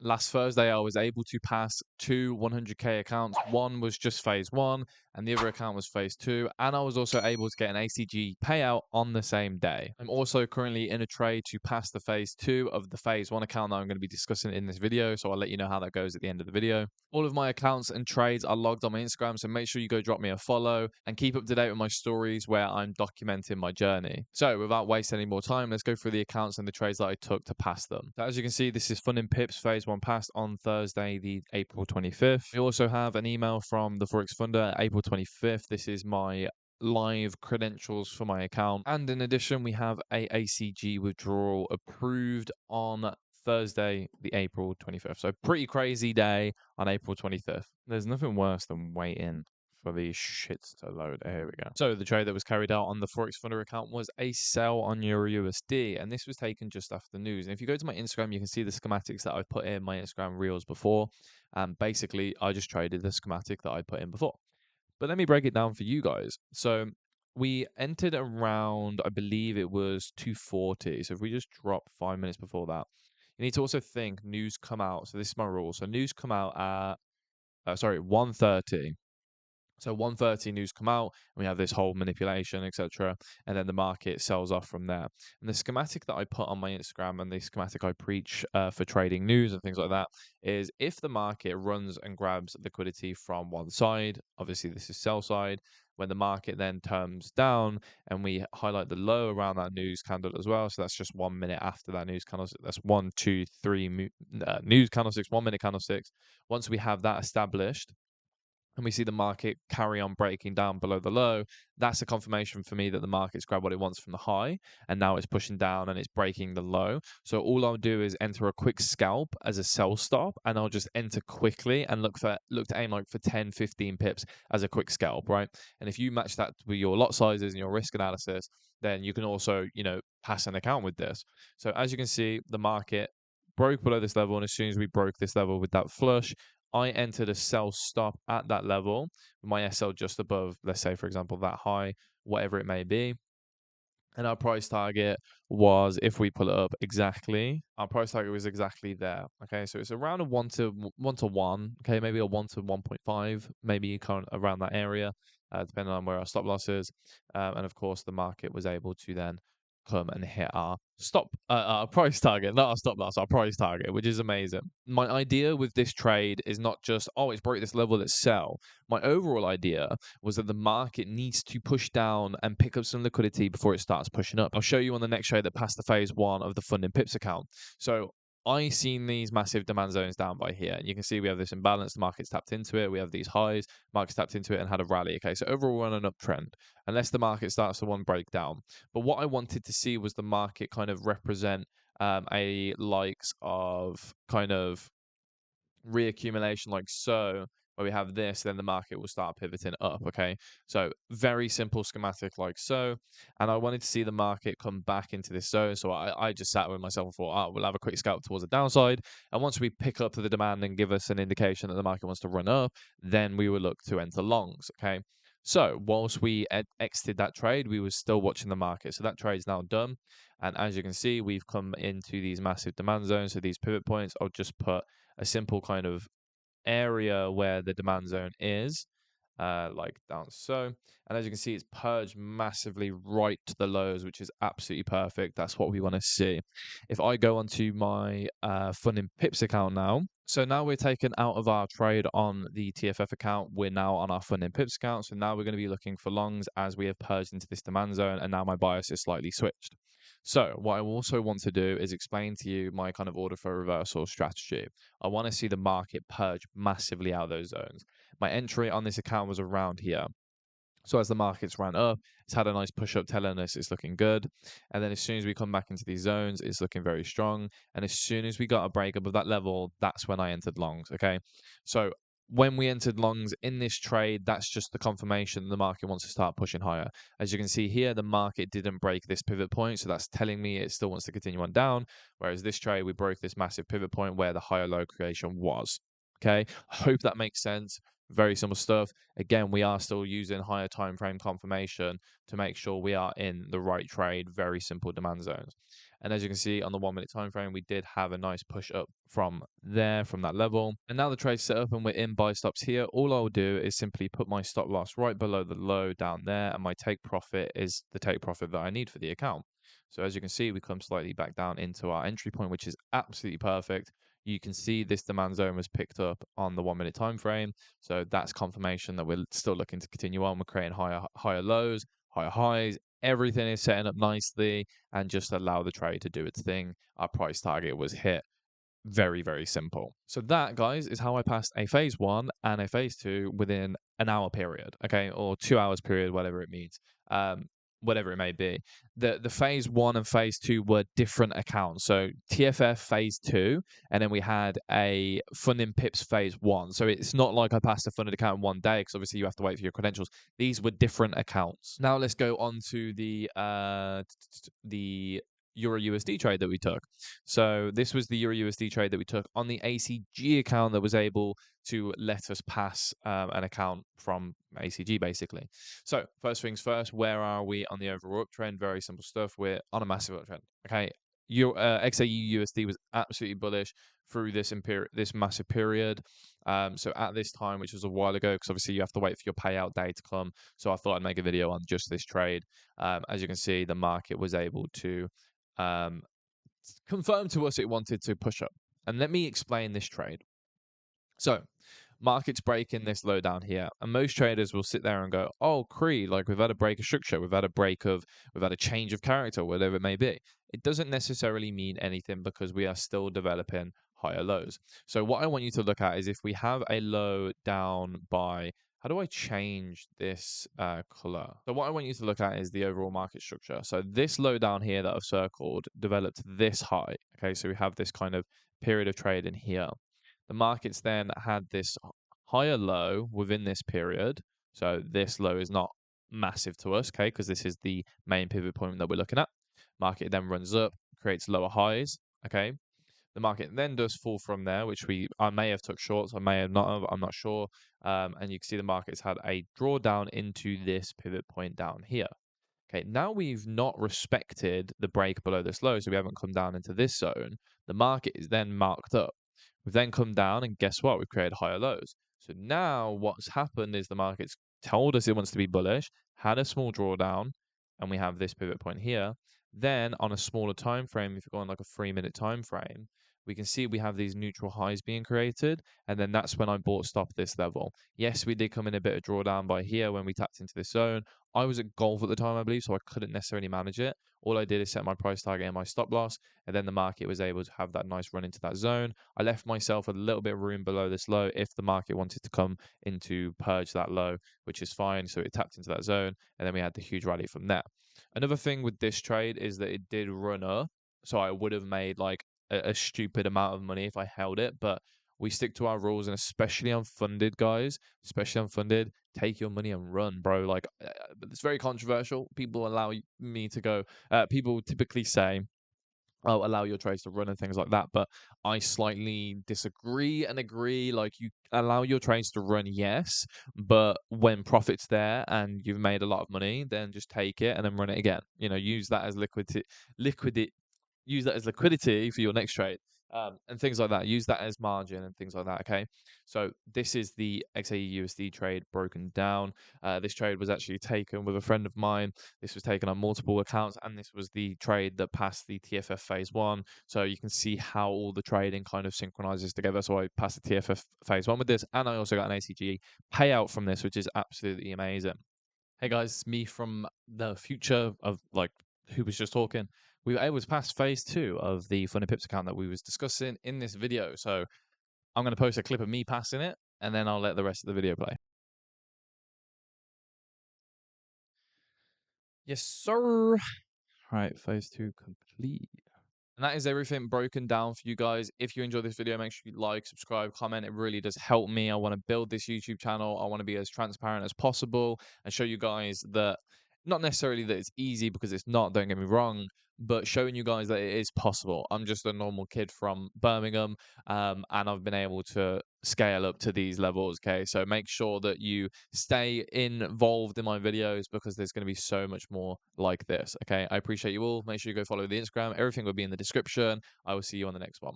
last Thursday, I was able to pass two 100K accounts. One was just phase one, and the other account was phase two. And I was also able to get an ACG payout on the same day. I'm also currently in a trade to pass the phase two of the phase one account that I'm going to be discussing in this video. So I'll let you know how that goes at the end of the video. All of my accounts and trades are logged on my Instagram, so make sure you go drop me a follow and keep up to date with my stories where I'm documenting my journey. So without wasting any more time, let's go through the accounts and the trades that I took to pass them. So as you can see, this is FundingPips phase one passed on Thursday, the April 25th. We also have an email from the Forex Funder, April 25th. This is my live credentials for my account. And in addition, we have a ACG withdrawal approved on Thursday, the April 25th. So pretty crazy day on April 25th. There's nothing worse than waiting for these shits to load. Here we go. So the trade that was carried out on the Forex Funder account was a sell on Euro USD, and this was taken just after the news. And if you go to my Instagram, you can see the schematics that I've put in my Instagram reels before. And basically, I just traded the schematic that I put in before. But let me break it down for you guys. So we entered around, I believe it was 240. So if we just drop 5 minutes before that, you need to also think news come out. So this is my rule. So news come out at, 1:30. So 1:30 news come out, and we have this whole manipulation, etc. And then the market sells off from there. And the schematic that I put on my Instagram and the schematic I preach for trading news and things like that is if the market runs and grabs liquidity from one side, obviously this is sell side. When the market then turns down and we highlight the low around that news candle as well. So that's just 1 minute after that news candle. That's 1, 2, 3 news candlesticks, 1 minute candlesticks. Once we have that established, and we see the market carry on breaking down below the low, that's a confirmation for me that the market's grabbed what it wants from the high, and now it's pushing down and it's breaking the low. So all I'll do is enter a quick scalp as a sell stop, and I'll just enter quickly and look to aim like for 10, 15 pips as a quick scalp, right? And if you match that with your lot sizes and your risk analysis, then you can also, pass an account with this. So as you can see, the market broke below this level, and as soon as we broke this level with that flush, I entered a sell stop at that level, my SL just above, let's say, for example, that high, whatever it may be. And our price target was, if we pull it up exactly, our price target was exactly there. Okay, so it's around a 1 to 1, okay, maybe a 1 to 1.5, maybe kind of around that area, depending on where our stop loss is. And of course, the market was able to then come and hit our our price target, not our stop loss, our price target, which is amazing. My idea with this trade is not just, oh, it's broke this level, let's sell. My overall idea was that the market needs to push down and pick up some liquidity before it starts pushing up. I'll show you on the next trade that passed the phase one of the FundingPips account. So I seen these massive demand zones down by here, and you can see we have this imbalance. The market's tapped into it. We have these highs. Market's tapped into it and had a rally. Okay, so overall we're on an uptrend, unless the market starts to one break down. But what I wanted to see was the market kind of represent a likes of kind of reaccumulation like so, where we have this, then the market will start pivoting up. Okay, so very simple schematic like so, and I wanted to see the market come back into this zone. So I just sat with myself and thought, oh, we'll have a quick scalp towards the downside, and once we pick up to the demand and give us an indication that the market wants to run up, then we will look to enter longs. Okay, so whilst we exited that trade, we were still watching the market. So that trade is now done, and as you can see, we've come into these massive demand zones. So these pivot points, I'll just put a simple kind of area where the demand zone is, like down so. And as you can see, it's purged massively right to the lows, which is absolutely perfect. That's what we want to see. If I go onto my FundingPips account now, so now we're taken out of our trade on the TFF account. We're now on our FundingPips account. So now we're going to be looking for longs as we have purged into this demand zone, and now my bias is slightly switched. So what I also want to do is explain to you my kind of order for reversal strategy. I want to see the market purge massively out of those zones. My entry on this account was around here. So as the markets ran up, it's had a nice push up telling us it's looking good. And then as soon as we come back into these zones, it's looking very strong. And as soon as we got a break above that level, that's when I entered longs. Okay. So when we entered longs in this trade, that's just the confirmation the market wants to start pushing higher. As you can see here, the market didn't break this pivot point. So that's telling me it still wants to continue on down. Whereas this trade, we broke this massive pivot point where the higher low creation was. Okay. I hope that makes sense. Very simple stuff. Again, we are still using higher time frame confirmation to make sure we are in the right trade. Very simple demand zones. And as you can see on the 1 minute time frame, we did have a nice push up from there, from that level. And now the trade's set up and we're in buy stops here. All I'll do is simply put my stop loss right below the low down there, and my take profit is the take profit that I need for the account. So as you can see, we come slightly back down into our entry point, which is absolutely perfect. You can see this demand zone was picked up on the 1 minute time frame. So that's confirmation that we're still looking to continue on. We're creating higher lows, higher highs. Everything is setting up nicely, and just allow the trade to do its thing. Our price target was hit. Very, very simple. So that, guys, is how I passed a phase 1 and a phase 2 within an hour period, okay, or 2 hours period, whatever it means, whatever it may be. The phase 1 and phase 2 were different accounts. So TFF phase 2, and then we had a FundingPips phase 1. So it's not like I passed a funded account in 1 day, because obviously you have to wait for your credentials. These were different accounts. Now let's go on to the Euro USD trade that we took. So this was the Euro USD trade that we took on the ACG account that was able to let us pass an account from ACG, basically. So first things first, where are we on the overall uptrend? Very simple stuff. We're on a massive uptrend. Okay, XAU USD was absolutely bullish through this massive period. So at this time, which was a while ago, because obviously you have to wait for your payout day to come. So I thought I'd make a video on just this trade. As you can see, the market was able to confirm to us it wanted to push up. And let me explain this trade. So markets break in this low down here, and most traders will sit there and go, oh, Cree, like we've had a break of structure, we've had a change of character, whatever it may be. It doesn't necessarily mean anything, because we are still developing higher lows. So what I want you to look at is, if we have a low down by, how do I change this color? So what I want you to look at is the overall market structure. So this low down here that I've circled developed this high. Okay, so we have this kind of period of trade in here. The markets then had this higher low within this period. So this low is not massive to us, okay, because this is the main pivot point that we're looking at. Market then runs up, creates lower highs, okay. The market then does fall from there, which I may have took shorts, I may have not have, I'm not sure. And you can see the market's had a drawdown into this pivot point down here. Okay, now we've not respected the break below this low, so we haven't come down into this zone. The market is then marked up. We've then come down, and guess what? We've created higher lows. So now what's happened is the market's told us it wants to be bullish, had a small drawdown, and we have this pivot point here. Then on a smaller time frame, if you go on like a 3-minute time frame, we can see we have these neutral highs being created, and then that's when I bought stop this level. Yes, we did come in a bit of drawdown by here when we tapped into this zone. I was at golf at the time, I believe, so I couldn't necessarily manage it. All I did is set my price target and my stop loss, and then the market was able to have that nice run into that zone. I left myself a little bit of room below this low if the market wanted to come into purge that low, which is fine. So it tapped into that zone, and then we had the huge rally from there. Another thing with this trade is that it did run up, so I would have made like a stupid amount of money if I held it, but we stick to our rules, and especially on funded, guys, especially on funded, take your money and run, bro. Like, it's very controversial. People allow me to go. People typically say, "Oh, allow your trades to run," and things like that. But I slightly disagree and agree. Like, you allow your trades to run, yes, but when profit's there and you've made a lot of money, then just take it and then run it again. You know, use that as liquidity for your next trade, and things like that. Use that as margin and things like that. Okay, so this is the XAE USD trade broken down. This trade was actually taken with a friend of mine. This was taken on multiple accounts, and this was the trade that passed the TFF phase 1. So you can see how all the trading kind of synchronizes together. So I passed the TFF phase 1 with this, and I also got an ACG payout from this, which is absolutely amazing. Hey guys, it's me from the future of like who was just talking. We were able to pass phase 2 of the FundingPips account that we was discussing in this video. So I'm going to post a clip of me passing it, and then I'll let the rest of the video play. Yes, sir. All right, phase 2 complete. And that is everything broken down for you guys. If you enjoyed this video, make sure you like, subscribe, comment. It really does help me. I want to build this YouTube channel. I want to be as transparent as possible and show you guys that not necessarily that it's easy, because it's not, don't get me wrong, but showing you guys that it is possible. I'm just a normal kid from Birmingham, and I've been able to scale up to these levels. Okay, so make sure that you stay involved in my videos because there's going to be so much more like this. Okay, I appreciate you all. Make sure you go follow the Instagram. Everything will be in the description. I will see you on the next one.